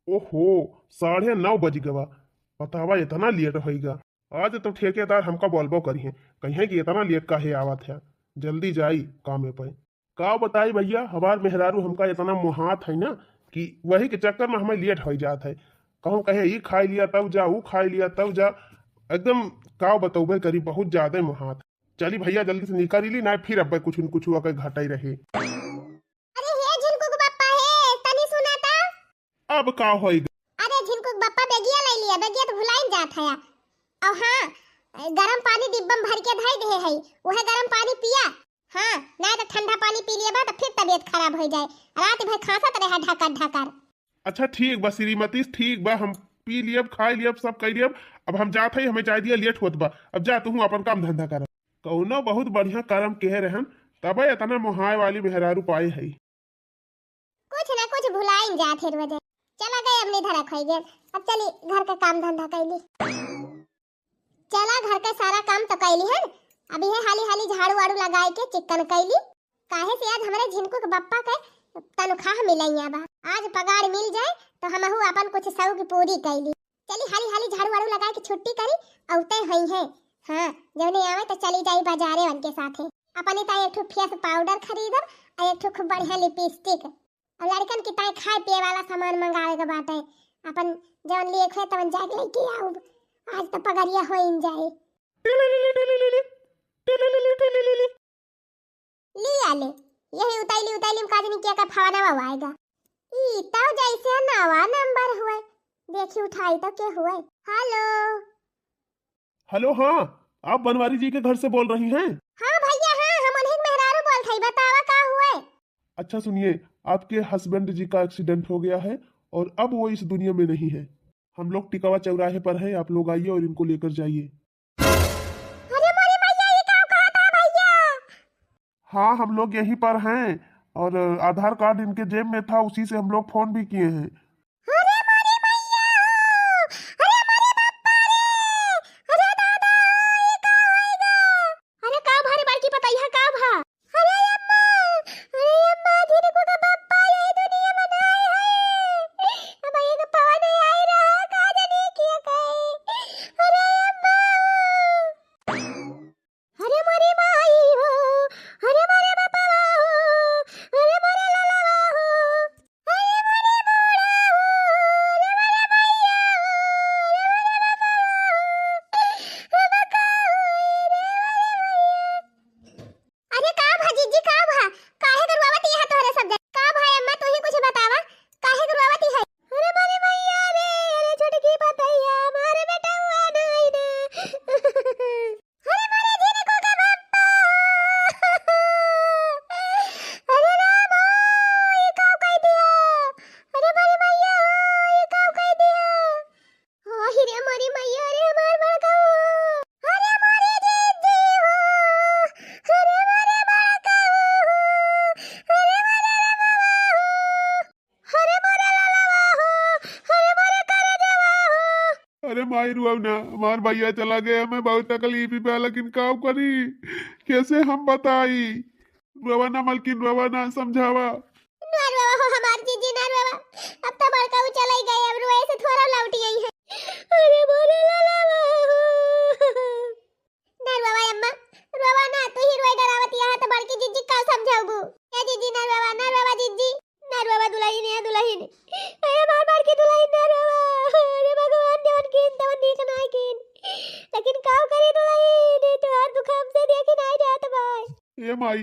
ओहो, 9:30 बज गवा। बतावा इतना लेट होइगा। आज तो ठेकेदार हमका बोलबो करी है, कहीं कि इतना लेट काहे आवत है। जल्दी जाई कामे पे। का बताई भैया, हमार मेहरारू हमका इतना मुहात है ना कि वही के चक्कर में हमें लेट हो जात है। कहूँ कहे ई खाई लिया तब जा, ऊ खाई लिया तब जा। एकदम का बतौबे करी, बहुत ज्यादा मुहात। चली भैया जल्दी से निकाली ली ना, फिर अब कुछ न कुछ हुआ घाटा ही रहे। अरे हे झिनकुक बप्पा हे तनी सुना ता। अब का होइगा? अरे झिनकुक बप्पा बेगिया ले लिया, बेगिया तो भुलाइन जात है। और हाँ, गरम पानी डिब्बा में भर के धई दे है, वह गरम पानी पिया। हाँ, ना तो ठंडा पानी पी लिया तो फिर तबीयत खराब हो जाए। रात भर खांसत रहे ढकर ढकर। अच्छा ठीक बा श्रीमती, ठीक बा, हम पी लियब खाई लियब सब कर लियब। अब हम जात है, हमें चाय दिया लेट होत बा। अब जा तू अपन काम धंधा कर। कौनो बहुत बढ़िया कर्म कह रहन, तबे इतना मुहाय वाली मेहरारू पाए है। कुछ ना कुछ भुलाइन जात है रोज। चला गए अपने धरा खाई गए। अब चली घर का काम धंधा कैली। चला घर का सारा काम तो कैली है। अभी है हाली हाली झाड़ू वाड़ू लगाए के चिकन कैली। काहे से आज हमारे झिनकू के बप्पा के तनख्वाह मिलैया बा। आज पगार मिल जाए तो हमहू अपन कुछ शौक पूरी कैली। चली हाली हाली झाड़ू वाड़ू लगाए के छुट्टी करी औते हई है। हां, जब नहीं आवे तो चली जाई बाजारे उनके साथे। अपने ताई एक ठो फेस पाउडर खरीदब और एक ठो खूब बढ़िया लिपस्टिक। और लड़कन की ताई खाए पिए वाला सामान मंगावे के बाटे। अपन जवन लिए खे तवन जाके लेके आऊ। आज तो पगरिया होइन जाए। लिया ले, यही उताइली में काजनी किया का फवाना आएगा। ई तो जैसे नवा नंबर हुए। देखी उठाई तो क्या हुए। हेलो हेलो, हाँ आप बनवारी जी के घर से बोल रही हैं? हाँ भैया, हाँ हम उन्हीं मेहरारू बोल थई। बतावा का हुए। अच्छा सुनिए, आपके हस्बैंड जी का एक्सीडेंट हो गया है और अब वो इस दुनिया में नहीं है। हम लोग टिकावा चौराहे पर है, आप लोग आइए और इनको लेकर जाइए। अरे मोरी मैया, ये का कहा था भैया? हाँ हम लोग यहीं पर हैं और आधार कार्ड इनके जेब में था, उसी से हम लोग फोन भी किए हैं। अरे मोरी मैया, अरे मोरी बप्पा रे, अरे दादा, ये का होएगा? अरे का भारे बाकी पताइया का भा? अरे अम्मा झिनकू का बप्पा ये दुनिया में नहीं है। अब ये का पवा नहीं आई रहा, का जाने किया कहे। अरे अम्मा, अरे मोरी माई हो, अरे मोरे बापा हो, अरे मोरे लाला हो, अरे मोरे बूढ़ा हो, अरे मोरे भैया हो, अरे मोरे बाबा हो, अब का होई रे मोरे भैया। अरे का भा जीजी, का भा? काहे गरवावती है तोहरे सब जन? का भा अम्मा, तू ही कुछ बतावा, काहे गरवावती है? अरे मोरे मैया रे, अरे छोटकी पतैया मारे बेटा हुआ नहीं ना। अरे मोरे झिनकू का बप्पा। अरे रामा, ये का कह दिया? अरे मोरी मैया, ये का कह दिया? ओही रे मोरी मैया रे, हमार बड़का हो। अरे मोरी जीजी हो, अरे मोरे बड़का हो, अरे मोरे रमवा हो, अरे मोरे लालवा हो, अरे मोरे करजवा हो। अरे माई रुआ ना, हमार भैया चला गया, हमें बहुत तकलीफ ही बा, लेकिन का करी, कैसे हम बताई। रुआ ना मलकिन, रुआ ना, समझावा। नरवा हो हमार जीजी, नरवा अब तो बड़का उ चला ही गए। अब रोए से थोड़ा लौटी आई है। अरे मोरे लालवा हो। नरवा अम्मा, रोवा ना, तू ही रोए डरावती है तो बड़की जीजी का समझाऊगू। ए जीजी, नरवा जीजी, नरवा दुल्हन है दुल्हन। अरे मार मार के दुल्हन नरवा। अरे भगवान जवन कीन तवन नीक नाय कीन, लेकिन का करी दुल्हन, तो हर दुख हमसे देखी नहीं जात भाई। ए माई,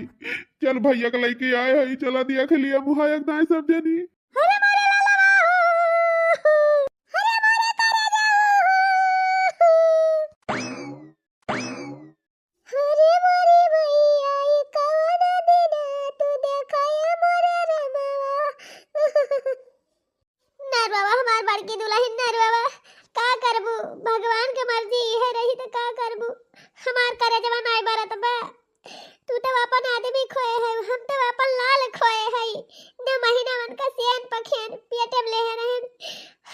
चल भैया का लेके आए है, चला दिया के लिए मुहायक दाएं सब जनी। अरे मोरे लालवा हो, अरे मोरे करजवा हो। अरे मोरी मैया, ये कवन दिना तू देखाया मोरे रमवा। नरवा हमार बड़की दुल्हन नरवा, का करबू? भगवान के मर्जी है रही तो का करबू। हमार करजवा नाय बरत बा। तू तो अपन आदमी खोए है, हम तो अपन लाल खोए है। न महीना मन का सेन पखेन पेटे में ले रहन,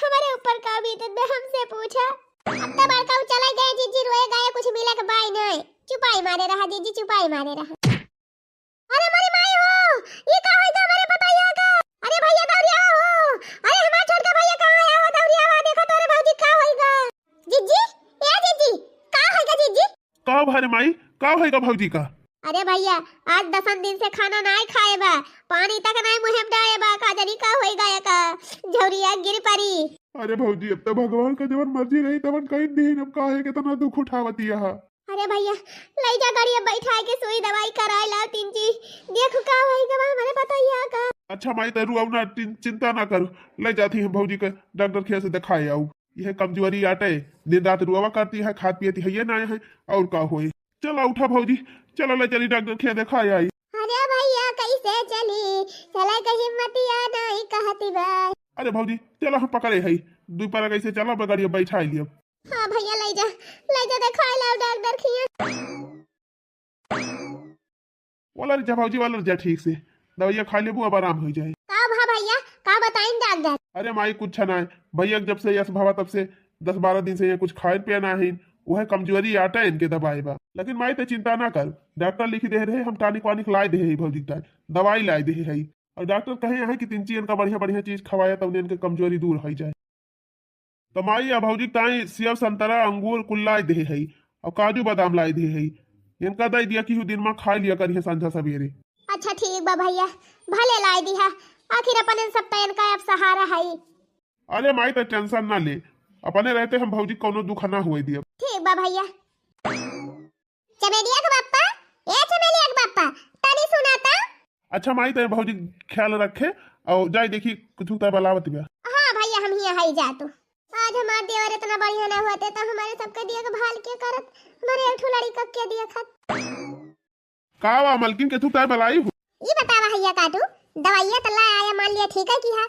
हमारे ऊपर का बीतत बे हमसे पूछा। अब तो बड़का चला गए जीजी, रोए गए कुछ मिले के बाई नहीं। चुपाई मारे रहा जीजी, चुपाई मारे रहा। अरे मेरी माई हो, ये का होई तो हमारे बताइए का। अरे भैया दौड़िया हो, अरे हमार छोड़ के भैया कहां है? है रे माई, का होएगा भौजी का? अरे भैया आज 10 दिन से खाना नहीं खाए बा, पानी तक नहीं मुंह में डाले बा, का जानी का होई गया का झौरिया गिर पड़ी। अरे भौजी अब तो भगवान का जवन मर्जी रही तवन कहीं दिन अब काहे के तना दुख उठावती है। अरे भैया ले जा गाड़ी में बैठा के सुई दवाई कराए ला तीन चीज देखो का होई गवा हमारे पता ही का। अच्छा माई तेरू अब ना चिंता ना करो, ले जाती है भौजी के डॉक्टर के से दिखाए आऊ। यह कमजोरी आटे दिन रात रुआवा करती है, खात पियती है ये ना है और का होई। चला उठा भौजी, चलो ले चली डॉक्टर के दिखाए आई। अरे भैया कैसे चली चला के हिम्मतिया नहीं कहती बा। अरे भौजी चलो हम पकड़े है दोपहर कैसे चला गाड़ी बैठा लियो। हाँ भैया ले जा दिखाए ला डॉक्टर खिया। वाला जा भौजी वाला जा ठीक से दवाइयाँ खा लेबू अब आराम हो जाए। का भा भैया का बताइन डॉक्टर? अरे माई कुछ ना है भैया, जब से यश भावा तब से 10-12 दिन से ये कुछ खाए पिया ना है, वह कमजोरी आटा इनके दवाई बा। लेकिन माई ते चिंता ना कर, डॉक्टर लिख दे रहे हम टॉनिक वानिक लाए दे है भौजी का दवाई लाए दे है। और डॉक्टर कहे है कि 3 चीज इनका बढ़िया बढ़िया चीज खवाया तब इनके कमजोरी दूर हो जाए। तो माई अब भौजी ताई सेब संतरा अंगूर कुल लाए दे है और काजू बादाम लाए दे है। इनका दे दिया कि दिन में खा लिया करिए संझा सवेरे। अच्छा ठीक बा भैया भले लाई दिया, आखिर अपन इन सब तयन का अब सहारा है। अरे माई तो टेंशन ना ले, अपने रहते हम भौजी कोनो दुख ना हुए दिया। ठीक बा भैया। चमेलिया के बाप्पा, ए चमेलिया के बाप्पा तनी सुनाता। अच्छा माई तो भौजी ख्याल रखे और जाए देखी कुछ उतर बलावत बा। हाँ भैया हम ही है जा तो आज हमार देवर इतना बढ़िया ना होते तो हमारे सबके दिया के भाल के करत, हमारे एक ठुलाड़ी का के दिया खत। कावा मलकिन के तू काय बलाई हो? ये बतावा भैया काटू दवाइया तला आया मान लिया ठीक है की है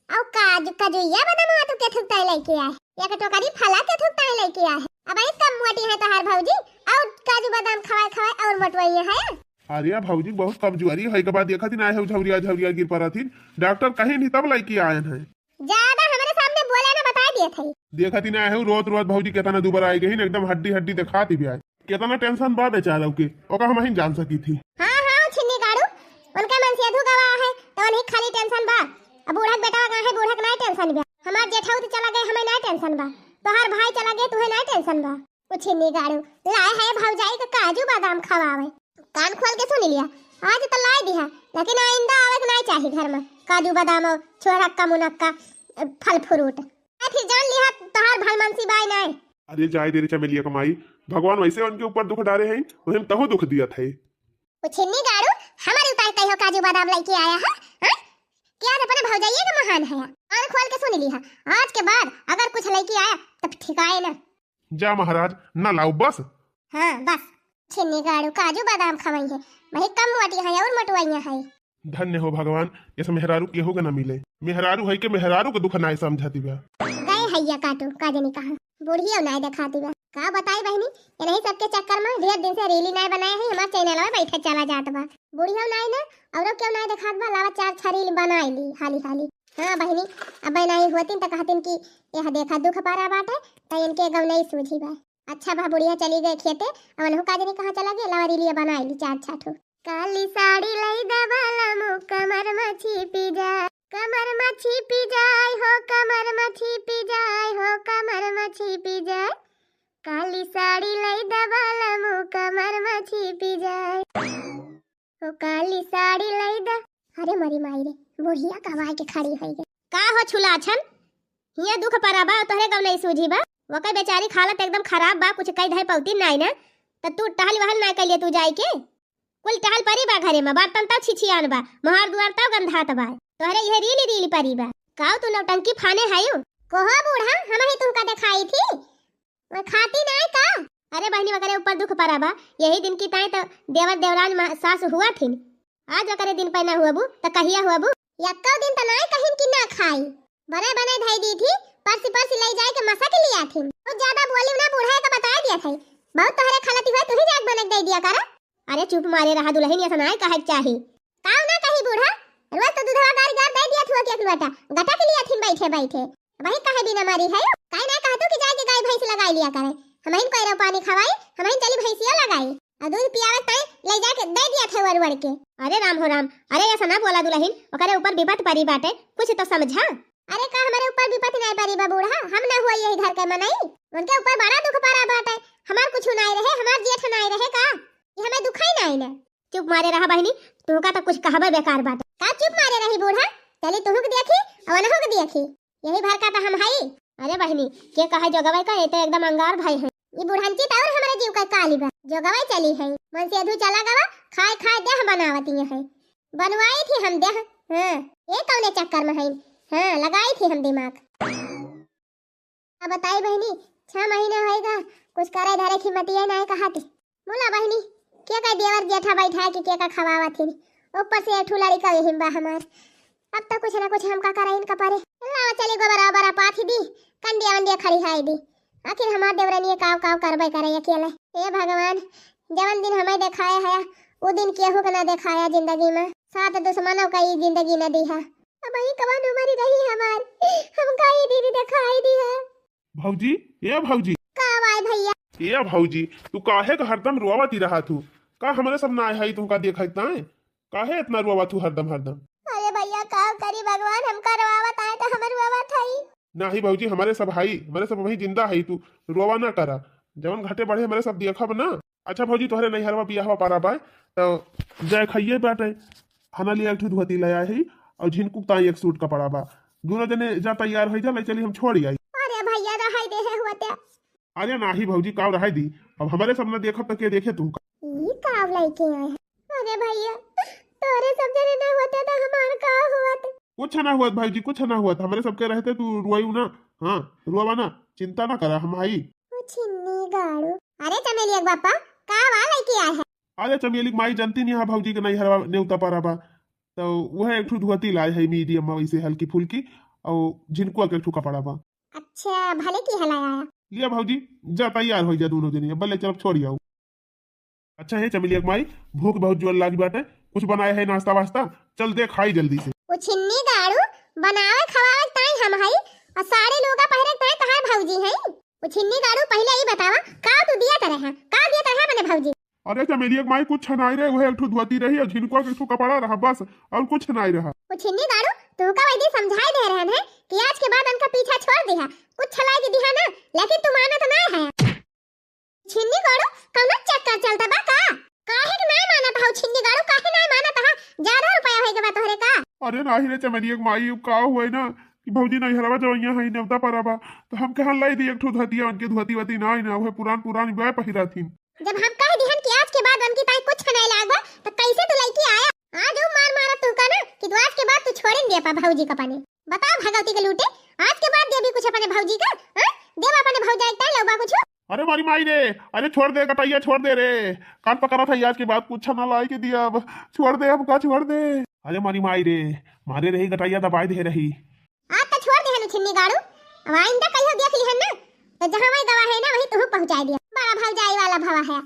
और काजूया बदाम तो के थुकता लेके आए, या के टोकरी फला के थुकता लेके आए। अब आई कम मोटी है तोहार भौजी और काजू बादाम खवाए और मोटवाइया है। अरे भौजी बहुत कमजोरी है के बाद देखा दिन आए हो झौरिया गिर पड़ा थी, डॉक्टर कहीं नहीं तब लेके आए हैं। ज्यादा हमारे सामने बोले ना बता दिए थे। देखा दिन आए हो रोज भौजी केतना दोबारा आई गई एकदम हड्डी दिखाती भी आए। कितना टेंशन बा बेचारा के ओका हम ही जान सकी थी। हां छिन्नी गाड़ू उनका मन से अधू गवा है तो उन्हें खाली टेंशन बा। अब बूढ़ा बेटा का है, बूढ़ा का नहीं टेंशन बा। हमार जेठाऊ तो चला गए हमें नहीं टेंशन बा, तोहार भाई चला गए तुहे नहीं टेंशन बा। वो छिन्नी गाड़ू लाए है भौजाई का काजू बादाम खवावे, कान खोल के सुन लिया आज तो लाई दिया, लेकिन आइंदा आवे के नहीं चाहिए घर में काजू बादाम और छोरक्का मुनक्का फल फ्रूट। फिर जान लिया तोहार भाई मनसी बाई नहीं। अरे जाए दे रे चमेलिया कमाई, भगवान वैसे उनके ऊपर दुख डाले हैं, उन्हें तहो दुख दिया था। वो छिन्नी गाड़ू हमारे ऊपर कहियो काजू बादाम लेके आया है हां? क्या अपने भौजाइये का महान है। कान खोल के सुन लिया आज के बाद अगर कुछ लेके आया तब ठिकाए ना। जा महाराज ना लाओ बस। हां बस छिन्नी गाड़ू काजू बादाम खवाई है, वही कम मोटी है और मोटवाइया है। धन्य हो भगवान, ये मेहरारू केहू के ना मिले, मेहरारू है के मेहरारू के दुख नाय समझती बा। गए हैया काटू काजे नहीं कहा बुढ़िया नहीं दिखाती बा। का बताई बहनी ये नहीं सबके चक्कर में ढेर दिन से रीली नहीं बनाए है, हमार चैनल में बैठे चला जात बा। बुढ़िया नहीं ना और क्यों नहीं दिखात बा, लावा 4 रील बनाई ली हाली। हां बहनी अब नहीं होती तो कहतिन कि यह देखा दुख पारा बाटे तो इनके गम नहीं सूझी बा। अच्छा बा बुढ़िया चली गई खेते, अब अनहु काजे नहीं कहां चला गया, लावा रीलिया बनाई ली 4 ठो। काली साड़ी लई दबाला मु कमर में छिपी जाए, कमर में छिपी जाए हो, कमर में छिपी जाए हो, कमर में छिपी जाए। काली साड़ी लई दबाला मु कमर में छिपी जाए हो, काली साड़ी लई द। अरे मरी माई रे बुढ़िया कवाई के खड़ी होई गई। का हो छुला छन हिया दुख परा बा तोहरे गम नहीं सूझी बा। वके बेचारी हालत एकदम खराब बा, कुछ कई धई पौती नहीं ना त तू टहल वहल ना कइले तू जाई के कुल टहल परी बा घरे में, बर्तन तब छिछियान बा, मोहर दुआर तब गंधात बा, तोहरे यह रीली परी बा। काऊ तू नौटंकी फाने हायो कोहा बूढ़ा हम ही तुमका दिखाई थी मैं खाती नहीं का। अरे बहनी वगैरह ऊपर दुख परा बा, यही दिन की ताई तो देवर देवरान सास हुआ थी, आज वगैरह दिन पे ना हुआ बू तो कहिया हुआ बू। यक्का दिन तो नहीं कहीं की ना खाई, बने धई दी थी, परसी ले जाए के मसा के लिया थी। तो ज्यादा बोली ना बूढ़ा का बता दिया था, बहुत तोहरे खलती हुआ तू ही जाग बने दे दिया कर। अरे चुप मारे रहा दुल्हन ऐसा ना कहे चाहे काऊ ना कही बूढ़ा, रोज तो दूधवा गार गार दे दिया थुआ के लोटा गटा के लिया थी बैठे वही कहे बिना मारी है काई ना कहतू कि जाके गाय भैंस लगाई लिया करे, हमहिन कोई पानी खवाई हमहिन चली भैंसिया लगाई और दूध पियावे ताई ले जाके दे दिया थे वरवड़ के। अरे राम हो राम, अरे ऐसा ना बोला दुल्हन, ओकरे ऊपर विपत परी बाटे कुछ तो समझा। अरे का हमारे ऊपर विपत नहीं परी बा बूढ़ा, हम ना हुआ यही घर के मनाई, उनके ऊपर बड़ा दुख पड़ा बाटे, हमार कुछ नहीं रहे, हमार जेठ नहीं रहे का, ये हमें दुखाई नहीं ना। चुप मारे रहा बहनी, तू का तो कुछ कहबे बेकार बात का। चुप मारे रही बूढ़ा, चली तुहक देखी और अनहुक देखी, यही भर का तो हम हई। अरे बहनी के कहे जोगवाई का, ये तो एकदम अंगार भाई है। ये बुढ़ांची तो और हमारे जीव का काली बा, जोगवाई चली है मन से अधू चला गवा, खाए खाए देह बनावती है, बनवाई थी हम देह। हां ये कौने चक्कर में है, हां लगाई थी हम दिमाग। अब बताई बहनी 6 महीना होएगा, कुछ करे धरे की मतिया नहीं कहती। बोला बहनी के का देवर जेठा बैठा है कि के का खवावा थी, ऊपर से ठू लड़ी का हिम्बा हमार। अब तो कुछ ना कुछ हमका करे इनका पारे। लावा चली गोबरा बरा पाथी दी, कंडिया वंडिया खड़ी हाई दी, आखिर हमार देवरानी काव काव करबे करे अकेले। हे भगवान, जवन दिन हमें दिखाया है वो दिन केहू के ना दिखाया जिंदगी में, साथ दुश्मनों का ही जिंदगी न दी है। अब ही कवन उमरी रही हमार, हमका ही दीदी दिखाई दी है। भौजी ये भौजी का आए भैया, ये भौजी तू काहे का हरदम रोवाती रहा तू, का हमारे सब ना है तुमका देखत ना, काहे इतना रोवा तू हरदम हरदम। अरे भैया का करी भगवान, हमका रोवावत आए तो हमर रोवावत हई। नहीं भौजी हमारे सब भाई, हमारे सब वही जिंदा है, तू रोवा ना करा, जवन घाटे बढ़े हमारे सब देखब ना। अच्छा भौजी तोहरे नहीं हरवा बियाहवा पारा बाय तो जय खाइए बाटे, खाना लिया एक धोती ले आई है और झिनकू ताई एक सूट कपड़ा बा, दोनों जने जा तैयार हो जा, ले चली हम छोड़ी आई। अरे भैया रहाई दे है हुआ ते। अरे नाही भौजी काव रहा दी, अब हमारे सब ना देखब तो के देखे तुमका। ई काव लइके आए हैं। अरे भैया तोरे सब जने ना होते तो हमार का होत। कुछ ना हुआ भौजी, कुछ ना हुआ, हमारे सबके रहते तू रुआई ना। हाँ रुआवा ना, चिंता ना करा, हम आई। छिन्नी गाड़ू, अरे चमेली एक बापा का वाला की आए है। अरे चमेली माई जानती नहीं है भौजी के नहीं हरवा नेवता पारा बा, तो वह एक ठू धोती लाए है मीडियम में वैसे हल्की फुल्की, और झिनकुआ के एक ठू कपड़ा बा। अच्छा भले की हलाया आया। लिया भौजी जा तैयार हो जा दोनों जने, बल्ले चल छोड़ आओ। अच्छा है चमेली एक माई, भूख बहुत जोर लागी बाटे, कुछ बनाया है नाश्ता वास्ता, चल दे खाई जल्दी से। वो छिन्नी गाड़ू बनावे खवावे ताई हम हई, और सारे लोग पहरे ताई तहार भौजी हई। वो छिन्नी गाड़ू पहले ही बतावा का तू दिया करे है, का दिया करे है मने भौजी। अरे चमेली एक माई कुछ नहीं रहे, वह एक ठू धोती रही और झिनकुआ के एक ठू कपड़ा रहा बस, और कुछ नहीं रहा। वो छिन्नी गाड़ू तू का वैदी समझाई दे रहन है कि आज के बाद उनका पीछा छोड़ दिया, कुछ छलाई की दिहा ना, लेकिन तू मानत ना है। छिन्नी गाड़ू कौन चक्कर चलता बा का, काहे के नहीं मानत हो छिन्नी गाड़ू, काहे नहीं मानत हा, ज्यादा रुपया होई के बा तोहरे का। अरे नहीं रे चमेली एक माई, का हुआ ना कि भौजी नहीं हरवा जवैया है नेवता पारा बा, तो हम कहां लाई दी एक ठू धोतिया, उनके धोती वती ना ना, वह पुरान वह पहिरा थी। जब हम कह दिहन कि आज के बाद उनकी ताई कुछ नहीं लागबा, तो कैसे तू लड़की आया। आज वो मार मारा तू का ना कि तू आज के बाद तू छोड़ेन दे पा भौजी का पानी। बता भगवती के लूटे, आज के बाद दे भी कुछ अपने भौजी का, हां देव अपने भौजाई ताई लौबा कुछ। अरे मारी माई रे, अरे छोड़ दे कटैया, छोड़ दे रे, कान पकड़ा था आज के बाद कुछ ना लाई के दिया, अब छोड़ दे, अब का छोड़ दे। अरे मारी माई रे, मारे रही कटैया दबाई दे रही। आज तो छोड़ दे हनु छिन्नी गाड़ू, अब आइंदा कहियो देख लिहन ना तो जहां वही गवा है ना वही तू पहुंचाई दिया। बड़ा भौजाई वाला भवा है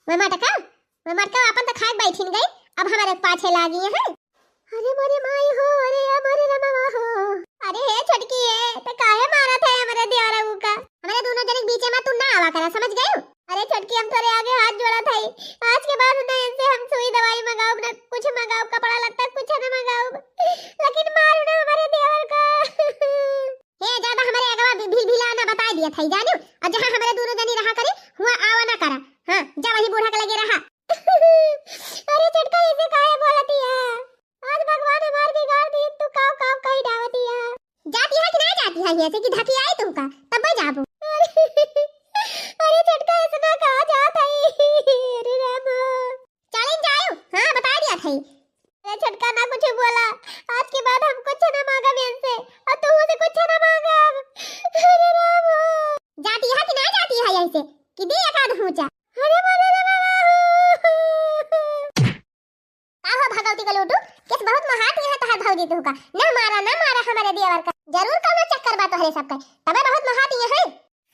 मैं मटका, मैं मटका अपन तो खाक बैठिन गई, अब हमारे पाछे लागी है। अरे मोरे माई हो, अरे मोरे रमवा हो, अरे हे छटकी है तो काहे मारा था हमारे देवरा का, हमारे दोनों जने बीच में तू ना आवा करा, समझ गई। अरे छटकी हम तेरे आगे हाथ जोड़ा था, आज के बाद ना इनसे हम सुई दवाई मंगाओ ना कुछ मंगाओ, कपड़ा लत्ता कुछ ना मंगाओ, लेकिन मारो ना हमारे देवर का। हे ज्यादा हमारे अगवा भिला ना बता दिया था जानू, और जहां हमारे दोनों जनी रहा करे हुआ आवा ना करा, हां जा वही बूढ़ा के लगे रहा। अरे छटका ऐसे काहे बोलती है, आज भगवान हमार बिगाड़ दी, तू काव काव कहीं डावती है। जाती है कि नहीं जाती है ऐसे कि धकी आई तुमका तब मैं जाबू। अरे छटका इतना कहां जात है, अरे राम चलिन जाओ, हां बता दिया था। अरे छटका ना कुछ बोला, आज के बाद हम कुछ ना मांगा बेन से, और तू से कुछ ना मांगा। अरे राम जाती है कि नहीं जाती है ऐसे कि दे एक आध ऊंचा। अरे मोरे रे बाबा आहो भगवती का लूटू, किस बहुत महाती है तहर भौजी तू का, ना मारा हमारे देवर का, जरूर कौनो चक्कर बा तोहरे सब का, तबे बहुत महाती है।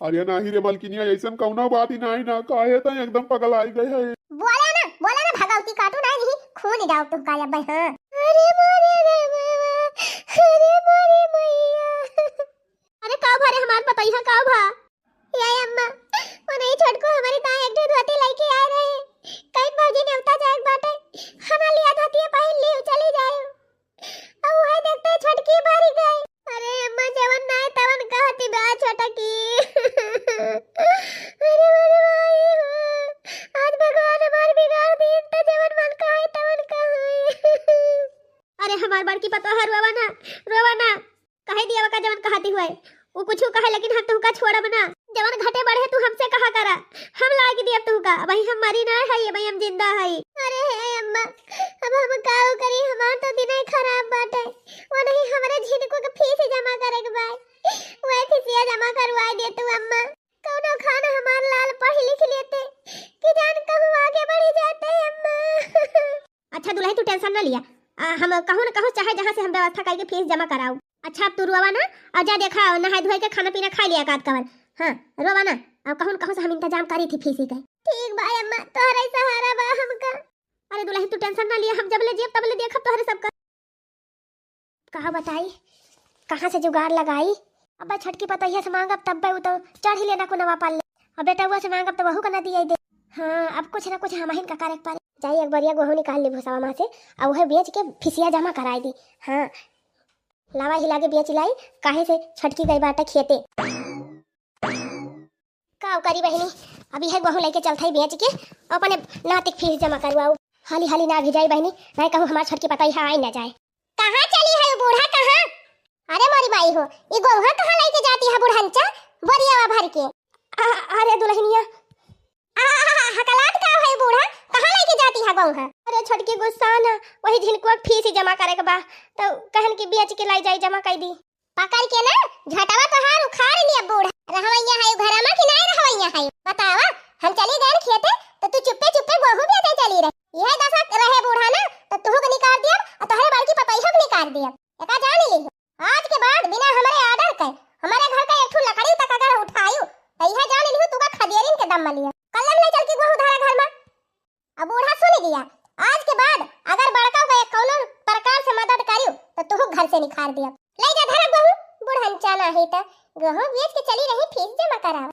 अरे नाही रे मलकिनिया, ऐसन कौना बात ही नहीं ना, काहे त एकदम पगल आई गई है। बोला ना भगवती काटू नहीं खून जाओ तू का अब। हां अरे मोरे रे बाबा, अरे मोरे मैया, अरे का भरे हमार बताई है का भा ये अम्मा, वो नहीं छोटको हमारी ताई एक दूध होती लेके आ रहे, कहीं भौजी ने उठा जाए बाटे, खाना लिया धोती पहन ली चली जाए, अब वह देखते छटकी मारी गई। अरे अम्मा जवन ना तवन कहती बा छोटा की। अरे मेरे भाई जाती हुए वो कुछ कहे लेकिन हम तुमका छोड़ब ना। जवन घटे बढ़े तू हमसे कहा करा, हम लाग दिया तुमका। भाई हम मरी ना है, भाई हम जिंदा है। अरे हे अम्मा, अब हम का करी, हमार तो दिन ही खराब बाटे। वो नहीं हमारे झिनको के फीस जमा करे के भाई, वो फीसिया जमा करवा दे तू अम्मा। कौनो खाना हमार लाल पढ़ लिख लेते कि जान कहूं आगे बढ़ी जाते अम्मा। अच्छा दुल्हन तू टेंशन ना लिया, हम कहूं ना कहूं चाहे जहां से हम व्यवस्था करके फीस जमा कराऊ। अच्छा अब तू रोवा ना, और जा देखा नहाय धोए के खाना पीना खा लिया काट कवर। हाँ रोवा ना, अब कहूं कहूं से हम इंतजाम करी थी फीस के। ठीक भाई अम्मा, तोहरे सहारा बा हमका। अरे दुल्हन तू टेंशन ना लिया, हम जब ले जेब तब ले देखब तोहरे सबका। कहा बताई कहां से जुगाड़ लगाई। अब छटकी पतैया से मांगब तब भाई तो चढ़ ही लेना को नवा पाल ले, अब बेटा हुआ से मांगब तो वहू का ना दिया दे। हाँ अब कुछ ना कुछ हमहिन का करे पारे। जाई एक बरिया गोहू निकाल ले भूसावा में से, और वह बेच के फिसिया जमा कराई दी। हाँ लावा हिला के बेच लाई, काहे से छटकी गई बाटा खेते। का करी बहनी, अभी है गोहू लेके चलता ही बेच के अपने नातिक फीस जमा करवाऊ। हाली हाली ना भेजाई बहनी, नहीं कहूँ हमार छटकी पतैया आई ना जाए। कहाँ चली है बूढ़ा कहाँ? अरे मोरी बाई हो, ये गोहा कहाँ लेके जाती है बुढ़ांचा बरियावा भर के? अरे दुल्हनिया हकलात का है बूढ़ा, कहाँ लेके जाती है गोहा? अरे छटकी गुस्सा ना, वही झिनको फीस जमा करे के बा, तो कहन की बेच के लाई जाई जमा कर दी। पकड़ के ना झटवा तो हार उखाड़ लिया बूढ़ा। रहवैया है घरमा कि नहीं रहवैया है बतावा। हम चली गए खेते तो तू चुप्पे चुप्पे गोहू बेचे चली रही। यह दशा रहे बूढ़ा ना तो तू को निकाल दिया और तोहरे बड़की पतैया को निकाल दिया। एका जान ली आज के बाद बिना हमारे आर्डर के हमारे घर का एक ठो लकड़ी तक अगर उठायू तो यह जान ली तू का खदेरिन के दम मलिया। कलम ले चल के गोहू धारा घर में। अब बूढ़ा सुन गया, आज के बाद अगर बड़का को कौनो प्रकार से मदद करियो तो तू घर से निकाल दिया। ले जा धरा गोहू, बुढ़ंचा ना है तो गोहू बेच के चली रही फीस जमा करावा।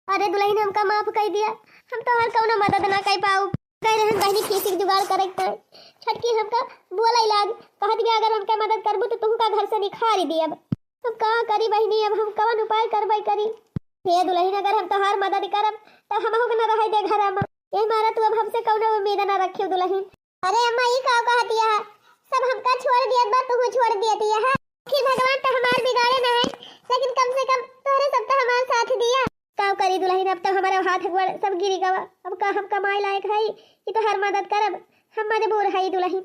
अरे दुल्हन हमका माफ कर दिया, हम तो हर कौनो मदद ना कर पाऊ। कह रहन बहनी फीस के जुगाड़ करे त छटकी हमका बोला इलाज कहत भी अगर हमका मदद करबू तो तुमका घर से निखार दी। अब का करी बहनी, अब हम कवन उपाय करबै करी। हे दुल्हन अगर हम तोहार मदद करब तो हमहु के ना रह दे घर में। ए मारा तू अब हमसे कौनो उम्मीद ना रखियो दुल्हन। अरे अम्मा ई का कहती है, सब हमका छोड़ दिया बा, तू छोड़ दिया है। फिर भगवान तो हमार बिगाड़े ना है, लेकिन कम से कम तोरे सब तो हमार साथ दिया। का करी दुल्हन, अब तो हमारा हाथ गोड़ सब गिरी गवा। अब का हम कमाई लायक है कि तो हर मदद करब, हम मजबूर है दुल्हन।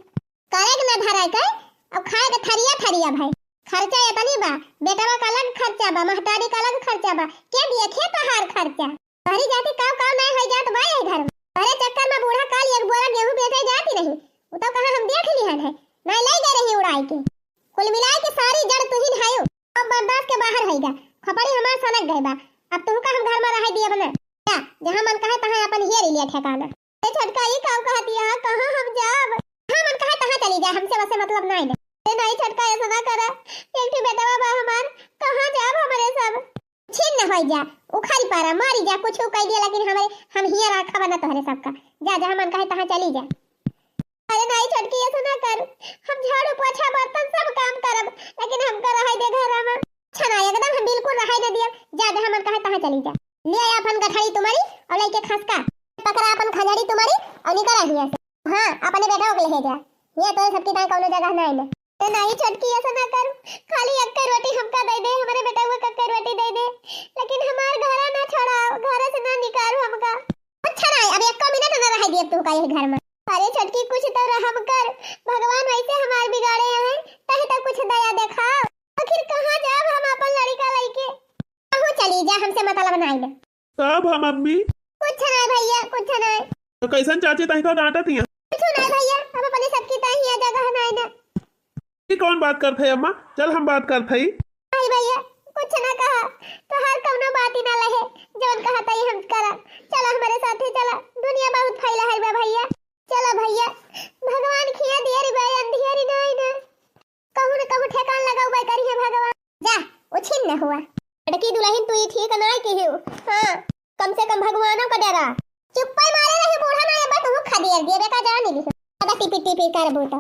करे के ना धराय के अब खाए के थरिया थरिया भाई। खर्चा इतनी बा, बेटवा का अलग खर्चा बा, महतारी का अलग खर्चा बा, के दिए खेत हार खर्चा। भरी जाती काव नहीं है जात बा घर में। अरे चक्कर में बूढ़ा काल एक बोरा गेहूं बेचे जाती नहीं, वो तो कहां हम देख लिहन है, नहीं ले गए रही उड़ाई के। कुल मिलाए के सारी जड़ तुहिन हायो, अब बर्दाश्त के बाहर होइगा। खपड़ी हमार सनक गए बा, अब तुमका हम घर में रह दिया बना क्या? जहां मन कहे तहां अपन हेर लिया ठिकाना। ए छटका ई काव कहती है, कहां हम जाब? हां मन कहे तहां चली जा, हमसे वैसे मतलब नहीं है। ए नहीं छटका ऐसा ना करा, एक ठी बेटवा बा हमार, कहां जाब हमारे सब? छिन न होई जा, उखाड़ी पारा मारी जा, कुछ कह दिया लेकिन हम हियर रखा बना तोहरे सबका। जा जहां मन कहे तहां चली जा। अरे नहीं छटकी ऐसा ना कर, हम झाड़ू पोछा बर्तन सब काम करब, लेकिन हमका रह दे घर में। अच्छा ना एकदम हम बिल्कुल रह दे दिया। जा जहां मन कहे तहां चली जा। ले आ अपन गठड़ी तुम्हारी और लेके खसका पकड़ा अपन खजड़ी तुम्हारी और निकल हिया से। हां अपने बेटा को ले जा, ये तो सबकी ताई कोनो जगह नहीं है। ए नहीं छटकी ऐसा ना कर, खाली एक रोटी हमका दे दे, हमारे बेटा को एक रोटी दे दे, लेकिन हमार घर ना छोड़ाओ, घर से ना निकालो हमका। अच्छा नहीं अब एक मिनट ना रह दिए तू का ये घर में। अरे छटकी कुछ तो रहम कर, भगवान वैसे हमार बिगाड़े हैं, तहे तो कुछ दया दिखाओ। आखिर कहां जाब हम अपन लड़का लेके? कहूं चली जा, हमसे मतलब नहीं है। तब हम मम्मी कुछ नहीं भैया, कुछ नहीं। तो कैसन चाची तही को डांटत हिया? कुछ नहीं भैया, हम अपने सबकी तही जगह नहीं ना। ये कौन बात करत है अम्मा? चल हम बात करत हई। नहीं भैया कुछ ना कहा, तो हर कौनो बात ही ना लहे, जौन कहा तई हम करा। चला हमारे साथे चला, दुनिया बहुत फैला है बा भैया। चला भैया, भगवान खिया दिया रे भाई, अंधियारी नहीं ना, कहूं न कहूं ठेकान लगाऊ भाई करी है भगवान। जा उछिन न हुआ लड़की दुल्हन तू ठीक नहीं की हो। हां कम से कम भगवानों का डरा। चुप्पे मारे रहे बूढ़ा ना बा, तू खदियर दिए बेटा जान ली दादा टिपी टिपी कर बूटा।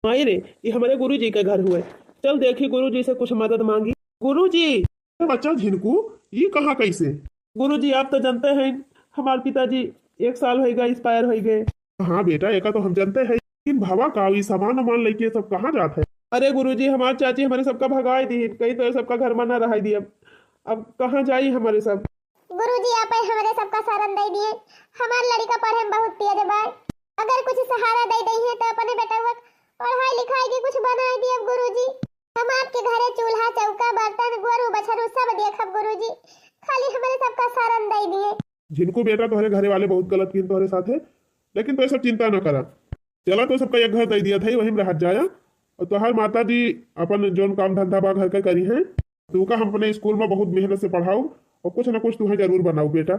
माई रे ये हमारे गुरुजी का घर हुए, चल देखी गुरुजी से कुछ मदद मांगी। गुरुजी बच्चा झिनकू ये कहाँ कैसे? गुरुजी आप तो जानते हैं हमारे पिताजी 1 साल हो गए एक्सपायर हो गए। हाँ बेटा एका तो हम जानते हैं, लेकिन भावा का सामान वामान लेके सब कहाँ जाते है? अरे गुरुजी, हमार चाची हमारे सबका भगाई दी, कहीं तो सबका घर में न रहा दी। अब कहाँ जाई हमारे सब। गुरुजी आप हमारे सबका शरण दे दिए। हमार लड़का पढ़े में बहुत तेज बा। अगर कुछ सहारा दे दी है तो अपने बेटा को पढ़ाई लिखाई की कुछ बना दिए गुरुजी। हम आपके घरे चूल्हा चौका बर्तन गोरू बछरू सब देखब गुरुजी। खाली हमारे सबका शरण दे दिए। जिनको बेटा तुम्हारे घरे वाले बहुत गलत किए तुम्हारे साथ है, लेकिन तो ये सब चिंता न करा। चला तो सबका एक घर दे दिया था, वहीं में रह जाया। और तुम्हार माता जी अपन जोन काम धंधा बा घर का करी है, तू का हम अपने स्कूल में बहुत मेहनत से पढ़ाऊ और कुछ ना कुछ तुम्हें जरूर बनाऊ बेटा।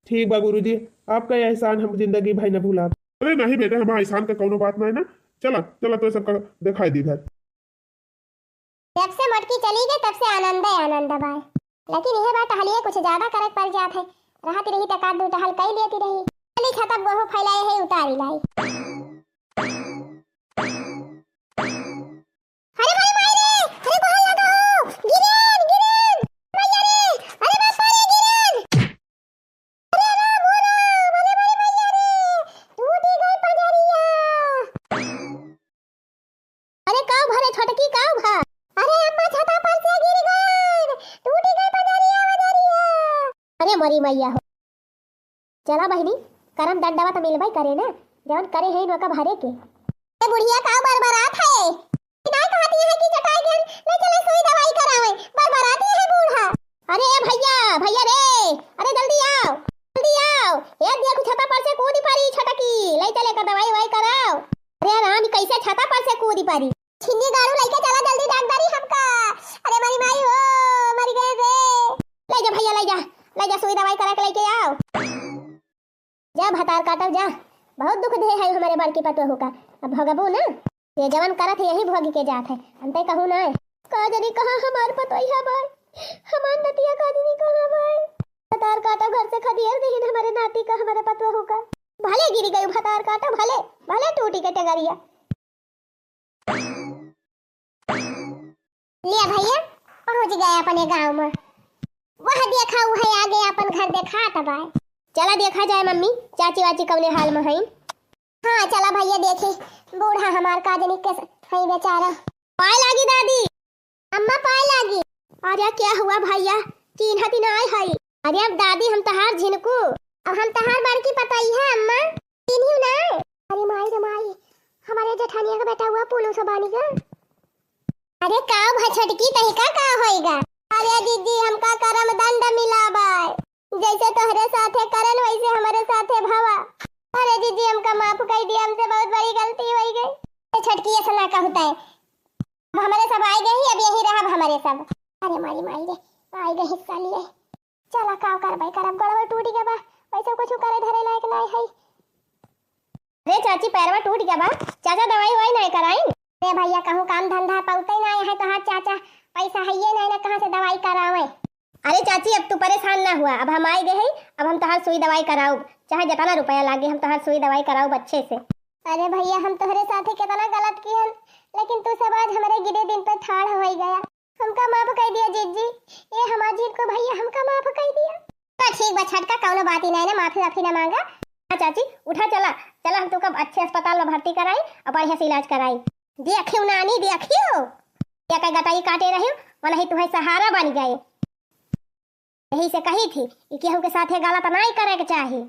ठीक बा गुरुजी, आपका यह एहसान हम जिंदगी भाई न भूला। अरे नहीं बेटा, हमारा एहसान का कोनो बात नहीं ना। चला चला तो सबका दिखाई दी घर। जब से मटकी चली गई तब से आनंद है आनंद बाय। लेकिन यह बात टहलिए कुछ ज्यादा करक पड़ जात है। रहती रही तक आध दो टहल कई लेती रही। चली छतप गोहू फैलाए है उतारी लाई। अरे भाई भाई रे, अरे बाहर लगाओ, गिरेन गिरेन, भैया रे, अरे बापा रे गिरेन, अरे राम हो राम, अरे भाई भैया रे, टूटी गई पजरिया। अरे काऊ भरे छोटकी काऊ भा, अरे अम्मा छता पर से गिर गई, टूटी गई पजरिया पजरिया। अरे मरी मैया हो। चला बहनी, करम दंडवा तो मिलवाई करे ना, जवन करे है इनका भरे के। ए बुढ़िया काऊ बरबरात है, नहीं कहती है कि चटाई गन ले चले सुई दवाई करावे, बरबराती है बूढ़ा। अरे भैया भैया रे, अरे जल्दी आओ जल्दी आओ, ये दिया कुछ छता पर से कूदी पारी छटकी, ले चले का दवाई वाई कराओ। अरे रानी कैसे छता पर से कूदी पारी, छिन्नी गाड़ू लेके चला जल्दी डॉक्टरी हमका। अरे मेरी माई हो, मर गए रे। ले जा भैया ले जा सुई दवाई करा के लेके आओ। जा भतार काटो जा, बहुत दुख दे है हमारे बड़की पतोहू का। अब भगबू ना, ये जवन करत है यही भोगी के जात है। अंते कहूँ ना का जनी कहाँ हमार पतोही है भाई, हमार नतिया का जनी कहाँ भाई। भतार काटो घर से खदियर देहिन हमारे नाती का हमारे पतोहू का। भले गिरी गई भतार काटो, भले भले टूटी के टगरिया। लिया भैया पहुंच गए अपने गांव में। वह देखा है आगे अपन घर देखा तब आए। चला देखा जाए मम्मी चाची वाची कवने हाल में हैं। हाँ चला भैया देखे, बूढ़ा हमार काजनी के है बेचारा। पाए लागी दादी, अम्मा पाए लागी। अरे क्या हुआ भैया, चिन्हती ना आई है। अरे अब दादी हम तहार झिनकू, अब हम तहार बड़की पताई है अम्मा, चिन्हियो ना। अरे माई रे माई, हमारे जेठानिया का बेटा हुआ पुलू सबानी का। अरे का भछटकी तहिका का होएगा। अरे दीदी हमका करम दंड मिलाबाय, जैसे तोहरे साथे करन वैसे हमारे साथे भवा। अरे दीदी हमका माफ कर दिया, हमसे बहुत बड़ी गलती हो गई। छटकी ऐसा ना कहता है, अब हमारे सब आए गए ही, अब यही रहा हमारे सब। अरे मारी माई रे, आए गए हिस्सा लिए। चला काव करबै करब गड़बड़ टूट गया बा, वैसे कुछ करे धरे लायक नहीं है। अरे चाची पैरवा टूट गया बा, चाचा दवाई वही नहीं कराई। अरे भैया कहूँ काम धंधा पौते नहीं है तो हाथ चाचा पैसा है ये नहीं ना कहाँ से दवाई करावे। अरे चाची अब तू परेशान ना हुआ, अब हम आए गए हैं, अब हम तोहार सुई दवाई कराऊ, चाहे जितना रुपया लागे हम तोहार सुई दवाई कराऊ अच्छे से। अरे भैया हम तोहरे साथे कितना गलत किए, लेकिन तू सब आज हमारे गिरे दिन पे ठाड़ हो गया। हमका माफ कर दिया जीजी, ये हमार जीत को भैया हमका माफ कर दिया। तो ठीक बा छटका कौनो बात ही नहीं ना, माफी वाफी ना मांगा। हाँ चाची उठा, चला चला हम तुमको अच्छे अस्पताल में भर्ती कराई और बढ़िया से इलाज कराई। देखियो नानी देखियो, क्या कई गटाई काटे रही वही तुम्हें सहारा बन गए। यही से कही थी कि हमके साथे गलत नहीं करे के चाहिए।